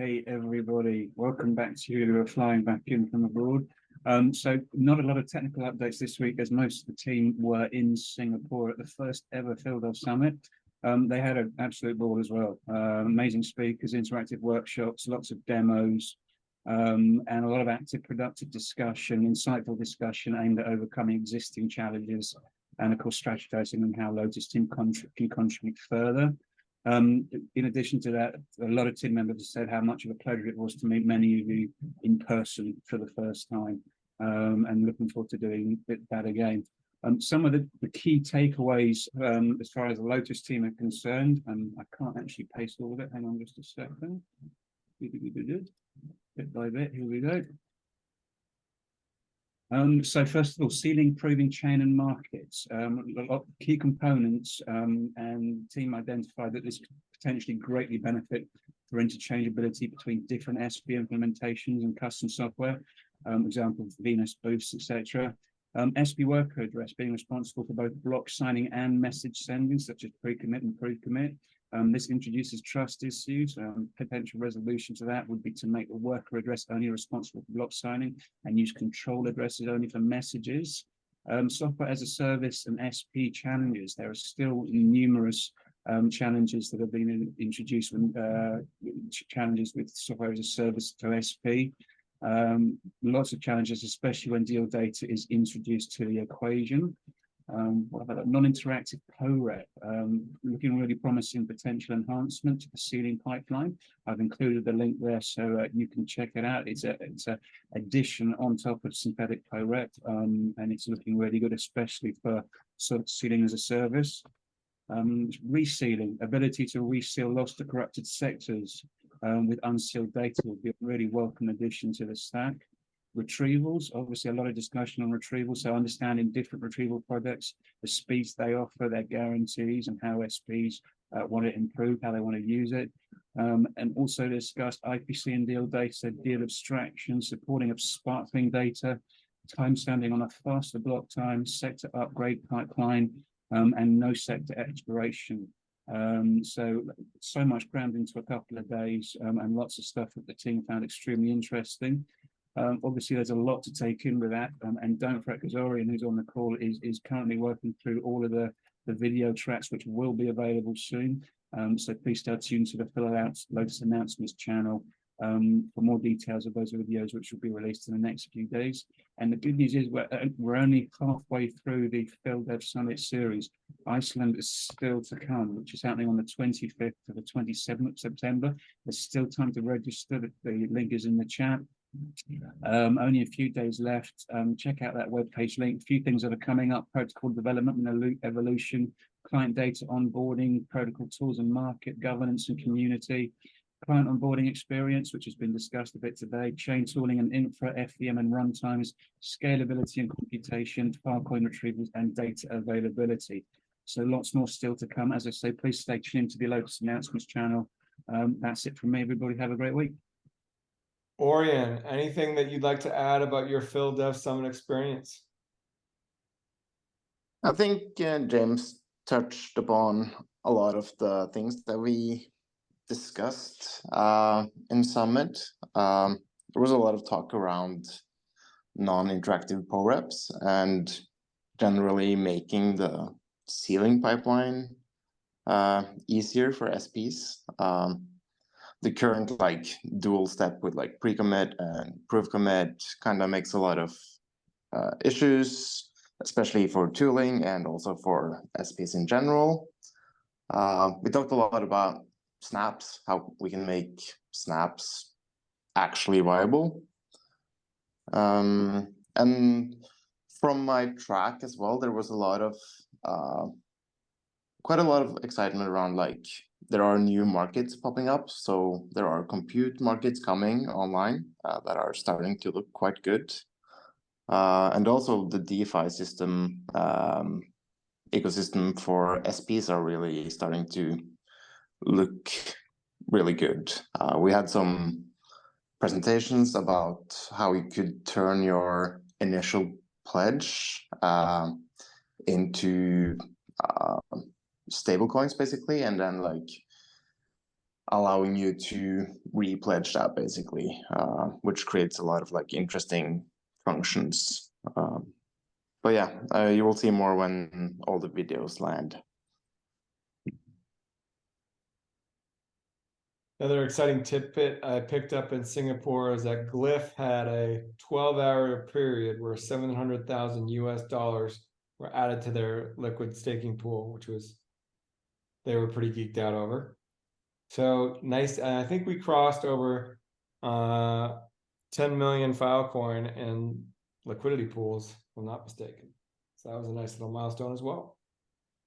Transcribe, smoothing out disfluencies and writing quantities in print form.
Hey everybody, welcome back to Flying Back in from abroad. So not a lot of technical updates this week as most of the team were in Singapore at the first ever Field Summit. They had an absolute ball as well. Amazing speakers, interactive workshops, lots of demos, and a lot of active, productive discussion, insightful discussion aimed at overcoming existing challenges and of course strategizing on how Lotus team can contribute further. In addition to that, a lot of team members have said how much of a pleasure it was to meet many of you in person for the first time, and looking forward to doing that again. Some of the key takeaways as far as the Lotus team are concerned, I can't actually paste all of it. Hang on just a second. Bit by bit, here we go. So first of all, sealing, proving, chain and markets. A lot of key components, and the team identified that this could potentially greatly benefit for interchangeability between different SP implementations and custom software, example, Venus boosts, etc. SP worker address being responsible for both block signing and message sending, such as pre-commit and proof-commit. This introduces trust issues. Potential resolution to that would be to make the worker address only responsible for block signing and use control addresses only for messages. Software as a service and SP challenges. There are still numerous challenges that have been introduced, challenges with software as a service to SP. Lots of challenges, especially when deal data is introduced to the equation. What about that? Non-interactive POREP, looking really promising potential enhancement to the sealing pipeline. I've included the link there so you can check it out. It's a addition on top of synthetic POREP, and it's looking really good, especially for sort of sealing as a service. Resealing, ability to reseal lost or corrupted sectors with unsealed data will be a really welcome addition to the stack. Retrievals, obviously a lot of discussion on retrievals, so understanding different retrieval products, the speeds they offer, their guarantees, and how SPs want to improve, how they want to use it. And also discussed IPC and deal data, deal abstraction, supporting of sparkling data, timestamping on a faster block time, sector upgrade pipeline, and no sector expiration. So much crammed into a couple of days, and lots of stuff that the team found extremely interesting. Obviously, there's a lot to take in with that, and don't fret, because Orion, who's on the call, is currently working through all of the video tracks, which will be available soon. So please stay tuned to the Lotus announcements channel for more details of those videos, which will be released in the next few days. And the good news is we're only halfway through the FieldDev Summit series. Iceland is still to come, which is happening on the 25th to the 27th of September. There's still time to register. The link is in the chat. Only a few days left. Check out that webpage link. A few things that are coming up: protocol development and evolution, client data onboarding, protocol tools and market governance and community, client onboarding experience, which has been discussed a bit today, chain tooling and infra, FVM and runtimes, scalability and computation, Filecoin retrievals, and data availability. So lots more still to come. As I say, please stay tuned to the Lotus announcements channel. That's it from me. Everybody have a great week. Orion, anything that you'd like to add about your FieldDev Summit experience? I think James touched upon a lot of the things that we discussed in Summit. There was a lot of talk around non-interactive POREPs and generally making the sealing pipeline easier for SPs. The current dual step with pre-commit and proof commit kind of makes a lot of issues, especially for tooling and also for SPs in general. We talked a lot about snaps, how we can make snaps actually viable. And from my track as well, there was a lot of quite a lot of excitement around there are new markets popping up. So there are compute markets coming online that are starting to look quite good. And also the DeFi system ecosystem for SPs are really starting to look really good. We had some presentations about how you could turn your initial pledge into stable coins basically, and then allowing you to repledge that basically, which creates a lot of like interesting functions. But yeah, you will see more when all the videos land. Another exciting tidbit I picked up in Singapore is that Glyph had a 12-hour period where 700,000 US dollars were added to their liquid staking pool, which was, they were pretty geeked out over. So nice. I think we crossed over 10 million Filecoin in liquidity pools, if I'm not mistaken. So that was a nice little milestone as well.